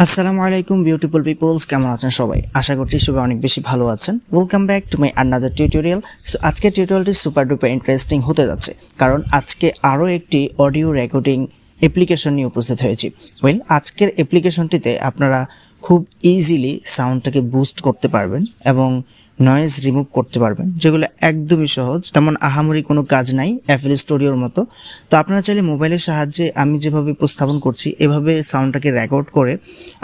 আসসালামু আলাইকুম beautiful people's, কেমন আছেন সবাই? আশা করছি সবাই অনেক বেশি ভালো আছেন। Welcome back to my another tutorial. So আজকের টিউটোরিয়ালটি সুপার ডুপার ইন্টারেস্টিং হতে যাচ্ছে, কারণ আজকে আরও একটি অডিও রেকর্ডিং অ্যাপ্লিকেশন নিয়ে উপস্থিত হয়েছি। আজকের অ্যাপ্লিকেশনটিতে আপনারা খুব ইজিলি সাউন্ডটাকে বুস্ট করতে পারবেন এবং নয়েজ রিমুভ করতে পারবেন, যেগুলো একদমই সহজ, তেমন আহামরি কোনো কাজ নাই এফএল স্টুডিওর মতো। তো আপনারা চাইলে মোবাইলের সাহায্যে আমি যেভাবে উপস্থাপন করছি এভাবে সাউন্ডটাকে রেকর্ড করে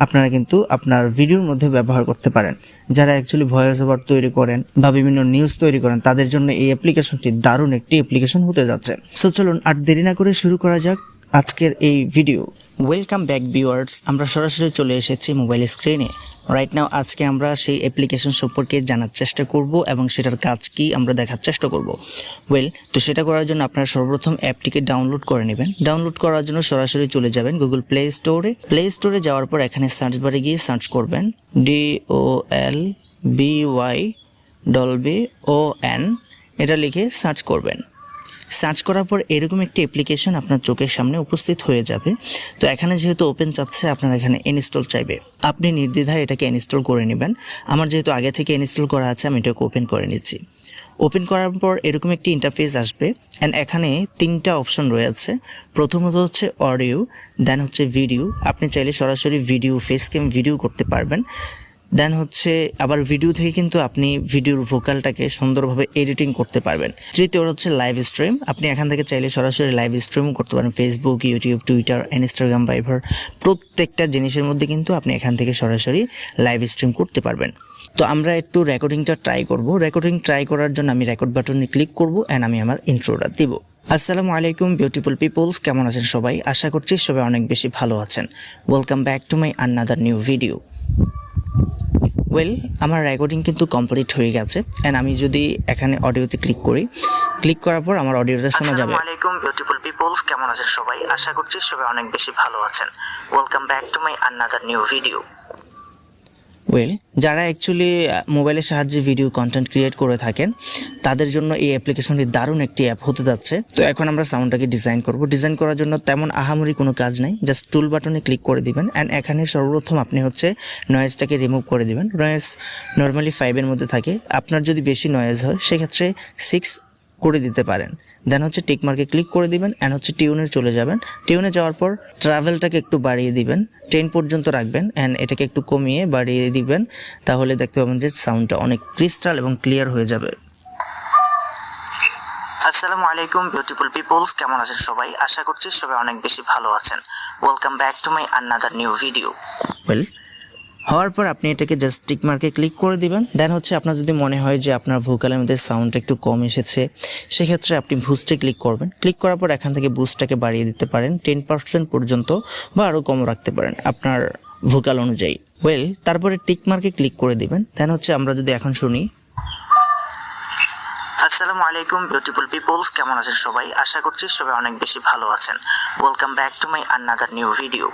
আপনারা কিন্তু আপনার ভিডিওর মধ্যে ব্যবহার করতে পারেন। যারা অ্যাকচুয়ালি ভয়েস ওভার তৈরি করেন বা বিভিন্ন নিউজ তৈরি করেন, তাদের জন্য এই অ্যাপ্লিকেশনটি দারুণ একটি অ্যাপ্লিকেশন হতে যাচ্ছে। সো চলুন আর দেরি না করে শুরু করা যাক আজকের এই ভিডিও। ওয়েলকাম ব্যাক ভিউয়ার্স, আমরা সরাসরি চলে এসেছি মোবাইল স্ক্রিনে। রাইট নাও আজকে আমরা সেই অ্যাপ্লিকেশন সম্পর্কে জানার চেষ্টা করব এবং সেটার কাজ কি আমরা দেখার চেষ্টা করব। তো সেটা করার জন্য আপনারা সর্বপ্রথম অ্যাপটিকে ডাউনলোড করে নেবেন। ডাউনলোড করার জন্য সরাসরি চলে যাবেন গুগল প্লে স্টোরে যাওয়ার পর এখানে সার্চ বারে গিয়ে সার্চ করবেন DOLBY এটা লিখে সার্চ করবেন। সার্চ করার পর এরকম একটি অ্যাপ্লিকেশন আপনার চোখের সামনে উপস্থিত হয়ে যাবে। তো এখানে যেহেতু ওপেন চাচ্ছে, আপনার এখানে ইনস্টল চাইবে, আপনি নির্দ্বিধায় এটাকে ইনস্টল করে নেবেন। আমার যেহেতু আগে থেকে ইনস্টল করা আছে, আমি এটাকে ওপেন করে নিচ্ছি। ওপেন করার পর এরকম একটি ইন্টারফেস আসবে অ্যান্ড এখানে তিনটা অপশন রয়েছে। প্রথমত হচ্ছে অডিও, দেন হচ্ছে ভিডিও, আপনি চাইলে সরাসরি ভিডিও ফেস ক্যাম ভিডিও করতে পারবেন। দেন হচ্ছে আবার ভিডিও থেকে কিন্তু আপনি ভিডিওর ভোকালটাকে সুন্দরভাবে এডিটিং করতে পারবেন। তৃতীয় হচ্ছে লাইভ স্ট্রিম, আপনি এখান থেকে চাইলে সরাসরি লাইভ স্ট্রিম করতে পারেন। ফেসবুক, ইউটিউব, টুইটার, ইনস্টাগ্রাম, ভাইবার, প্রত্যেকটা জিনিসের মধ্যে কিন্তু আপনি এখান থেকে সরাসরি লাইভ স্ট্রিম করতে পারবেন। তো আমরা একটু রেকর্ডিংটা ট্রাই করব। রেকর্ডিং ট্রাই করার জন্য আমি রেকর্ড বাটনে ক্লিক করব অ্যান্ড আমি আমার ইন্ট্রোটা দিব। আসসালামু আলাইকুম বিউটিফুল পিপলস, কেমন আছেন সবাই? আশা করছি সবাই অনেক বেশি ভালো আছেন। Welcome back to my another new video. আমার রেকর্ডিং কিন্তু কমপ্লিট হয়ে গেছে এন্ড আমি যদি এখানে অডিওতে ক্লিক করার পর আমার অডিওটা শোনা যাবে। আসসালামু আলাইকুম বিউটিফুল পিপলস, কেমন আছেন সবাই? আশা করছি সবাই অনেক বেশি ভালো আছেন। Welcome back to my another new video. যারা অ্যাকচুয়ালি মোবাইলের সাহায্যে ভিডিও কন্টেন্ট ক্রিয়েট করে থাকেন, তাদের জন্য এই অ্যাপ্লিকেশনটি দারুণ একটি অ্যাপ হতে যাচ্ছে। তো এখন আমরা সাউন্ডটাকে ডিজাইন করব। ডিজাইন করার জন্য তেমন আহামরি কোনো কাজ নাই, জাস্ট টুল বাটনে ক্লিক করে দিবেন অ্যান্ড এখানে সর্বপ্রথম আপনি হচ্ছে নয়েজটাকে রিমুভ করে দিবেন। নয়েজ নর্মালি 5-এর মধ্যে থাকে, আপনার যদি বেশি নয়েজ হয় সেক্ষেত্রে 6 করে দিতে পারেন। দেন হচ্ছে টিক মার্কে ক্লিক করে দিবেন অ্যান্ড হচ্ছে টিউনে চলে যাবেন। টিউনে যাওয়ার পর ট্রাভেলটাকে একটু বাড়িয়ে দিবেন, 10 পর্যন্ত রাখবেন অ্যান্ড এটাকে একটু কমিয়ে বাড়িয়ে দিবেন। তাহলে দেখতে পাবেন যে সাউন্ডটা অনেক ক্রিস্টাল এবং ক্লিয়ার হয়ে যাবে। আসসালামু আলাইকুম বিউটিফুল পিপলস, কেমন আছেন সবাই? আশা করছি সবাই অনেক বেশি ভালো আছেন। Welcome back to my another new video. হওয়ার পর আপনি এটাকে জাস্ট টিক মার্কে ক্লিক করে দিবেন। দেন হচ্ছে আপনার যদি মনে হয় যে আপনার ভোকালের মধ্যে সাউন্ডটা একটু কম এসেছে, সেক্ষেত্রে আপনি বুস্টে ক্লিক করবেন। ক্লিক করার পর এখান থেকে বুস্টটাকে বাড়িয়ে দিতে পারেন 10% পর্যন্ত বা আরও কম রাখতে পারেন আপনার ভোকাল অনুযায়ী। তারপরে টিক মার্কে ক্লিক করে দিবেন। দেন হচ্ছে আমরা যদি এখন শুনি। আসসালামু আলাইকুম বিউটিফুল পিপলস, কেমন আছেন সবাই? আশা করছি সবাই অনেক বেশি ভালো আছেন। Welcome back to my another new video.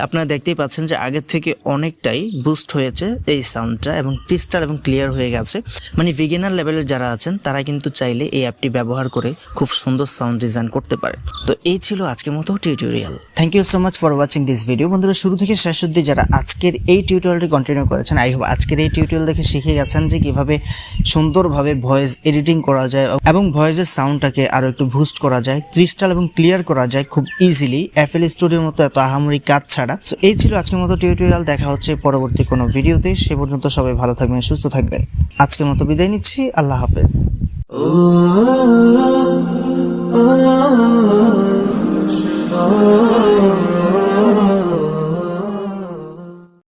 আপনারা দেখতেই পাচ্ছেন যে আগের থেকে অনেকটাই বুস্ট হয়েছে এই সাউন্ডটা এবং ক্রিস্টাল এবং ক্লিয়ার হয়ে গেছে। মানে বিগিনার লেভেলের যারা আছেন তারা কিন্তু চাইলে এই অ্যাপটি ব্যবহার করে খুব সুন্দর সাউন্ড ডিজাইন করতে পারে। তো এই ছিল আজকের মতো tutorial. Thank you so much for watching this video. বন্ধুরা, শুরু থেকে শেষ অবধি যারা আজকের এই টিউটোরিয়ালটি কন্টিনিউ করেছেন, আই হোপ আজকের এই টিউটোরিয়াল দেখে শিখে গেছেন যে কীভাবে সুন্দরভাবে ভয়েস এডিটিং করা যায় এবং ভয়েসের সাউন্ডটাকে আরও একটু বুস্ট করা যায়, ক্রিস্টাল এবং ক্লিয়ার করা যায় খুব ইজিলি এফএল স্টুডিওর মতো এত আহামরি কাজ ছাড়া। সো এই ছিল আজকের মতো টিউটোরিয়াল। দেখা হচ্ছে পরবর্তী কোনো ভিডিওতে। সে পর্যন্ত সবাই ভালো থাকবেন, সুস্থ থাকবেন। আজকের মতো বিদায় নিচ্ছি। আল্লাহ হাফেজ।